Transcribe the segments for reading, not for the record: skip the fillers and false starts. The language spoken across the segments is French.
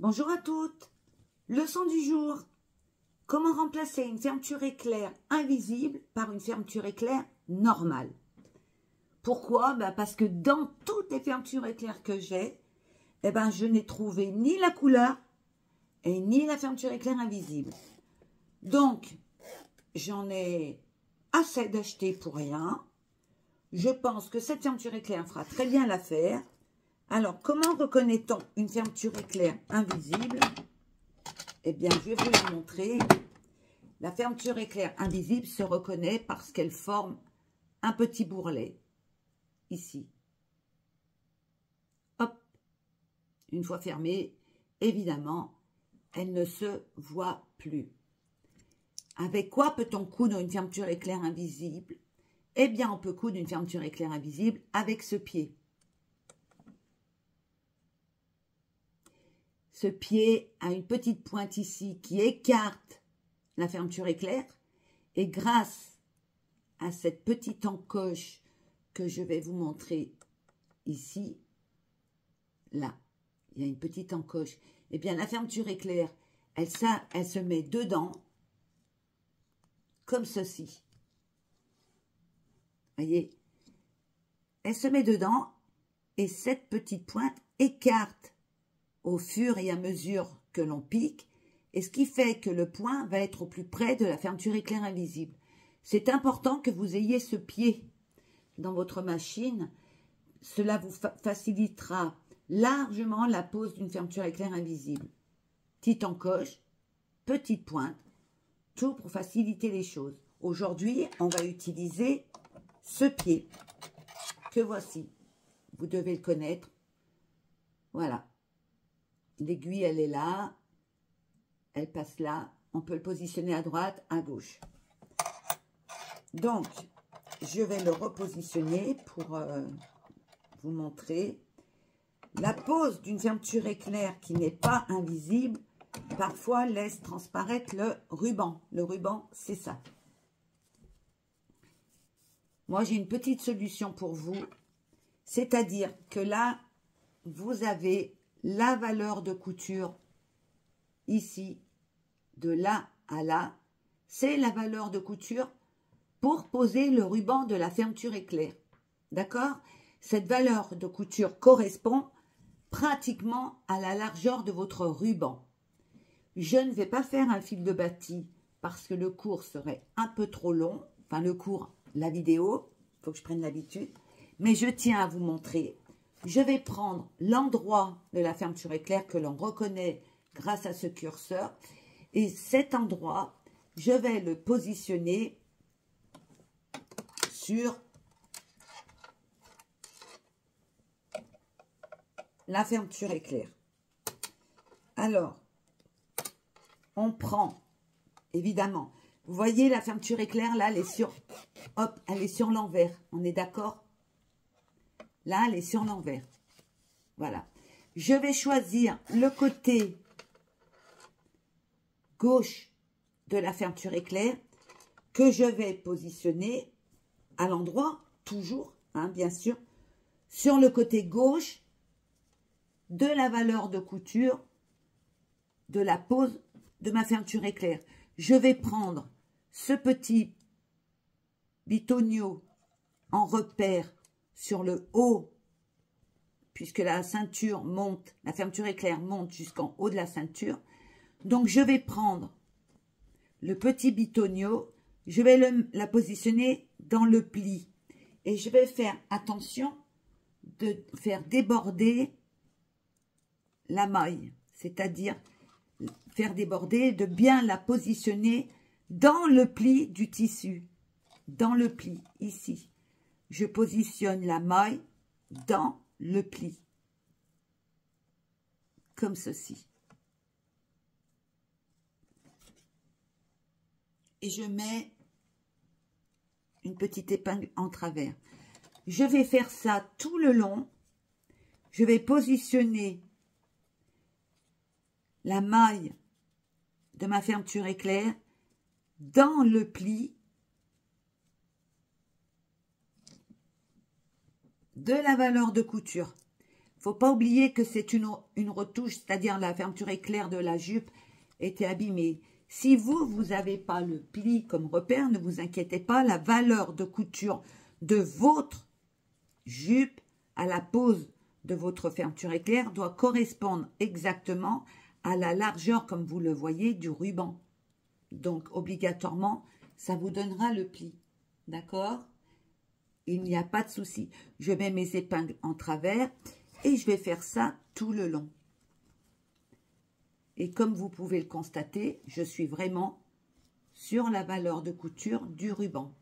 Bonjour à toutes. Leçon du jour. Comment remplacer une fermeture éclair invisible par une fermeture éclair normale? Pourquoi? Parce que dans toutes les fermetures éclair que j'ai, je n'ai trouvé ni la couleur et ni la fermeture éclair invisible. Donc, j'en ai assez d'acheter pour rien. Je pense que cette fermeture éclair fera très bien l'affaire. Alors, comment reconnaît-on une fermeture éclair invisible? Eh bien, je vais vous la montrer. La fermeture éclair invisible se reconnaît parce qu'elle forme un petit bourrelet. Ici. Hop. Une fois fermée, évidemment, elle ne se voit plus. Avec quoi peut-on coudre une fermeture éclair invisible? Eh bien, on peut coudre une fermeture éclair invisible avec ce pied. Ce pied a une petite pointe ici qui écarte la fermeture éclair. Et grâce à cette petite encoche que je vais vous montrer ici, là, il y a une petite encoche. Eh bien, la fermeture éclair, elle se met dedans, comme ceci. Voyez, elle se met dedans et cette petite pointe écarte au fur et à mesure que l'on pique, et ce qui fait que le point va être au plus près de la fermeture éclair invisible. C'est important que vous ayez ce pied dans votre machine. Cela vous facilitera largement la pose d'une fermeture éclair invisible. Petite encoche, petite pointe, tout pour faciliter les choses. Aujourd'hui, on va utiliser ce pied que voici. Vous devez le connaître. Voilà. L'aiguille, elle est là. Elle passe là. On peut le positionner à droite, à gauche. Donc, je vais le repositionner pour vous montrer. La pose d'une fermeture éclair qui n'est pas invisible, parfois laisse transparaître le ruban. Le ruban, c'est ça. Moi, j'ai une petite solution pour vous. C'est-à-dire que là, vous avez la valeur de couture ici, de là à là. C'est la valeur de couture pour poser le ruban de la fermeture éclair. D'accord? Cette valeur de couture correspond pratiquement à la largeur de votre ruban. Je ne vais pas faire un fil de bâti parce que le cours serait un peu trop long. Enfin, le cours, la vidéo, il faut que je prenne l'habitude. Mais je tiens à vous montrer. Je vais prendre l'endroit de la fermeture éclair que l'on reconnaît grâce à ce curseur. Et cet endroit, je vais le positionner sur la fermeture éclair. Alors, on prend, évidemment, vous voyez la fermeture éclair, là, elle est sur, hop, elle est sur l'envers. On est d'accord? Là, elle est sur l'envers. Voilà. Je vais choisir le côté gauche de la fermeture éclair que je vais positionner à l'endroit, toujours, hein, bien sûr, sur le côté gauche de la valeur de couture de la pose de ma fermeture éclair. Je vais prendre ce petit bitonio en repère sur le haut, puisque la ceinture monte, la fermeture éclair monte jusqu'en haut de la ceinture. Donc, je vais prendre le petit bitonio, je vais la positionner dans le pli. Et je vais faire attention de faire déborder la maille, c'est-à-dire faire déborder, de bien la positionner dans le pli du tissu. Dans le pli, ici. Je positionne la maille dans le pli. Comme ceci. Et je mets une petite épingle en travers. Je vais faire ça tout le long. Je vais positionner la maille de ma fermeture éclair dans le pli de la valeur de couture. faut pas oublier que c'est une retouche, c'est-à-dire la fermeture éclair de la jupe était abîmée. Si vous n'avez pas le pli comme repère, ne vous inquiétez pas, la valeur de couture de votre jupe à la pose de votre fermeture éclair doit correspondre exactement à la largeur, comme vous le voyez, du ruban. Donc, obligatoirement, ça vous donnera le pli. D'accord? Il n'y a pas de souci. Je mets mes épingles en travers et je vais faire ça tout le long. Et comme vous pouvez le constater, je suis vraiment sur la valeur de couture du ruban.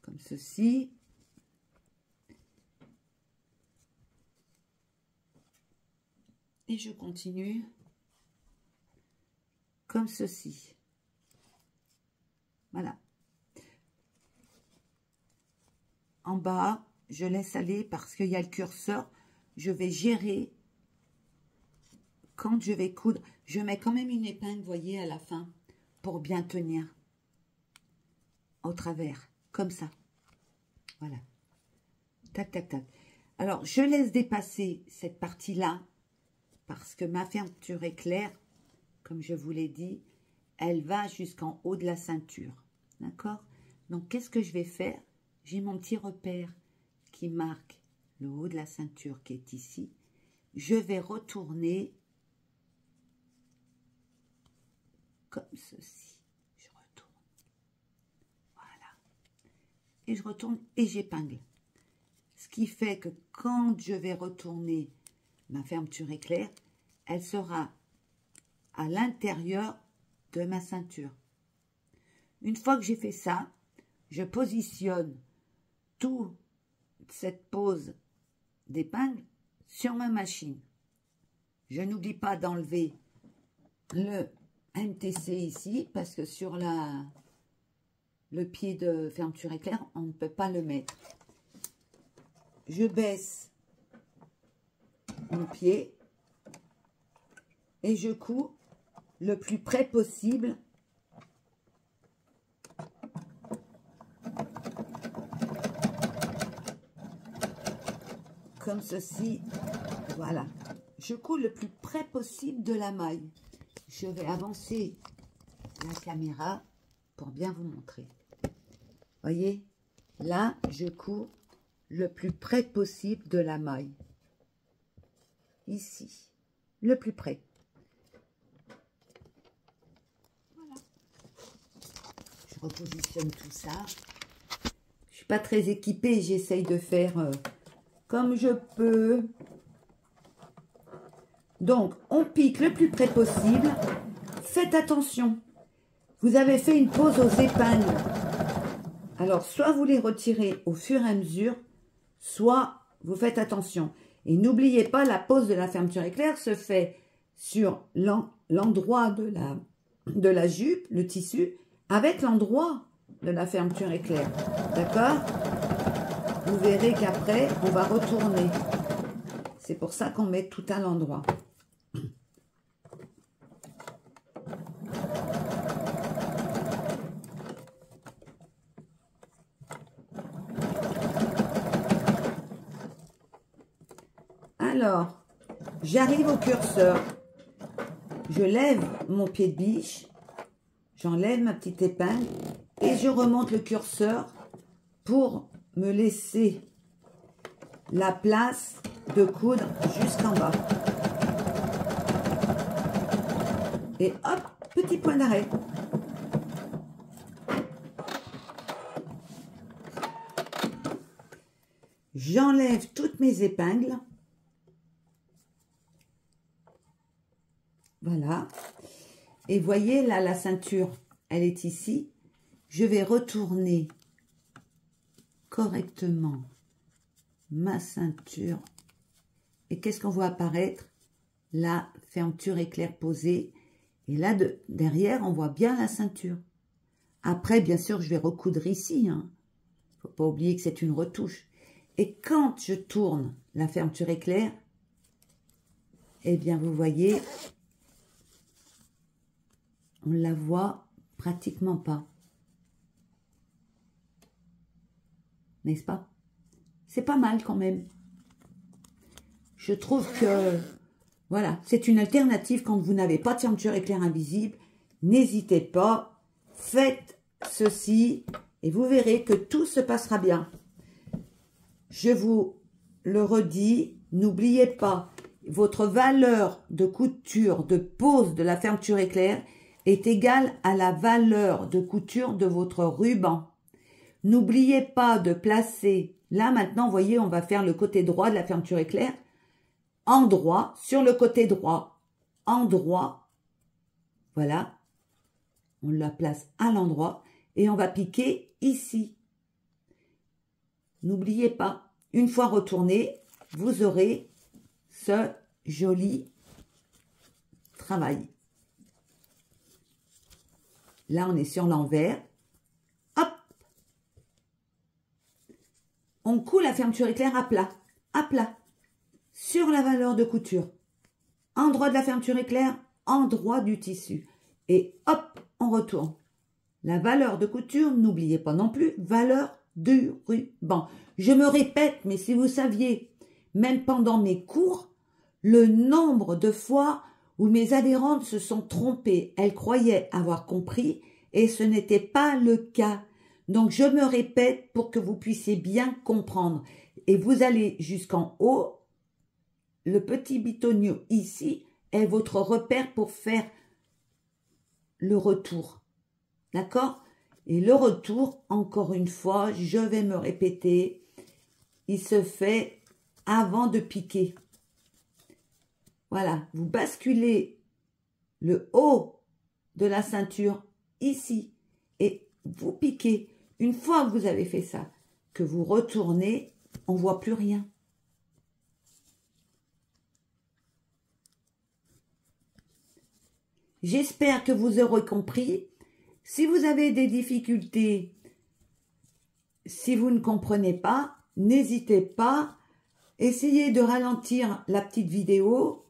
Comme ceci. Et je continue comme ceci. Voilà. En bas, je laisse aller parce qu'il y a le curseur. Je vais gérer quand je vais coudre. Je mets quand même une épingle, vous voyez, à la fin, pour bien tenir au travers, comme ça. Voilà. Tac, tac, tac. Alors, je laisse dépasser cette partie-là parce que ma fermeture éclair, comme je vous l'ai dit, elle va jusqu'en haut de la ceinture. D'accord? Donc, qu'est-ce que je vais faire? J'ai mon petit repère qui marque le haut de la ceinture qui est ici. Je vais retourner comme ceci. Je retourne. Voilà. Et je retourne et j'épingle. Ce qui fait que quand je vais retourner ma fermeture éclair, elle sera à l'intérieur de ma ceinture. Une fois que j'ai fait ça, je positionne toute cette pose d'épingle sur ma machine. Je n'oublie pas d'enlever le MTC ici parce que sur le pied de fermeture éclair, on ne peut pas le mettre. Je baisse mon pied et je couds le plus près possible comme ceci. Voilà, je couds le plus près possible de la maille. Je vais avancer la caméra pour bien vous montrer. Voyez, là je couds le plus près possible de la maille. Ici, le plus près. Voilà. Je repositionne tout ça. Je suis pas très équipée, j'essaye de faire comme je peux. Donc, on pique le plus près possible. Faites attention. Vous avez fait une pause aux épingles. Alors, soit vous les retirez au fur et à mesure, soit vous faites attention. Et n'oubliez pas, la pose de la fermeture éclair se fait sur l'endroit de la jupe, le tissu, avec l'endroit de la fermeture éclair. D'accord? Vous verrez qu'après, on va retourner. C'est pour ça qu'on met tout à l'endroit. Alors, j'arrive au curseur. Je lève mon pied de biche. J'enlève ma petite épingle. Et je remonte le curseur pour me laisser la place de coudre jusqu'en bas. Et hop, petit point d'arrêt. J'enlève toutes mes épingles. Voilà. Et voyez, là, la ceinture, elle est ici. Je vais retourner correctement ma ceinture. Et qu'est-ce qu'on voit apparaître? La fermeture éclair posée. Et là, derrière, on voit bien la ceinture. Après, bien sûr, je vais recoudre ici. Hein. Faut pas oublier que c'est une retouche. Et quand je tourne la fermeture éclair, eh bien, vous voyez, on la voit pratiquement pas. n'est-ce pas? C'est pas mal quand même. Je trouve que, voilà, c'est une alternative quand vous n'avez pas de fermeture éclair invisible. N'hésitez pas, faites ceci et vous verrez que tout se passera bien. Je vous le redis, n'oubliez pas, votre valeur de couture, de pose de la fermeture éclair est égale à la valeur de couture de votre ruban. N'oubliez pas de placer, là maintenant, vous voyez, on va faire le côté droit de la fermeture éclair, en droit, sur le côté droit, en droit, voilà, on la place à l'endroit et on va piquer ici. N'oubliez pas, une fois retourné, vous aurez ce joli travail. Là, on est sur l'envers. Hop! On coud la fermeture éclair à plat, sur la valeur de couture. Endroit de la fermeture éclair, endroit du tissu. Et hop, on retourne. La valeur de couture, n'oubliez pas non plus, valeur du ruban. Je me répète, mais si vous saviez, même pendant mes cours, le nombre de fois où mes adhérentes se sont trompées, elles croyaient avoir compris et ce n'était pas le cas. Donc je me répète pour que vous puissiez bien comprendre. Et vous allez jusqu'en haut, le petit bitonio ici est votre repère pour faire le retour. D'accord? Et le retour, encore une fois, je vais me répéter, il se fait avant de piquer. Voilà, vous basculez le haut de la ceinture ici et vous piquez. Une fois que vous avez fait ça, que vous retournez, on ne voit plus rien. J'espère que vous aurez compris. Si vous avez des difficultés, si vous ne comprenez pas, n'hésitez pas. Essayez de ralentir la petite vidéo.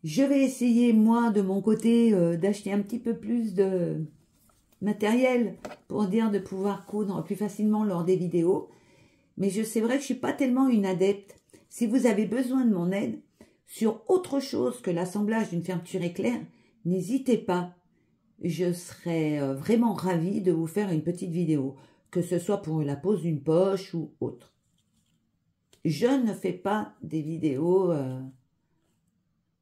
Je vais essayer, moi, de mon côté, d'acheter un petit peu plus de matériel pour dire de pouvoir coudre plus facilement lors des vidéos. Mais c'est vrai que je ne suis pas tellement une adepte. Si vous avez besoin de mon aide sur autre chose que l'assemblage d'une fermeture éclair, n'hésitez pas. Je serais vraiment ravie de vous faire une petite vidéo, que ce soit pour la pose d'une poche ou autre. Je ne fais pas des vidéos,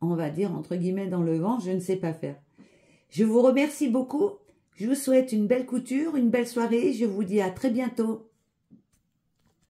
on va dire, entre guillemets, dans le vent, je ne sais pas faire. Je vous remercie beaucoup, je vous souhaite une belle couture, une belle soirée, je vous dis à très bientôt.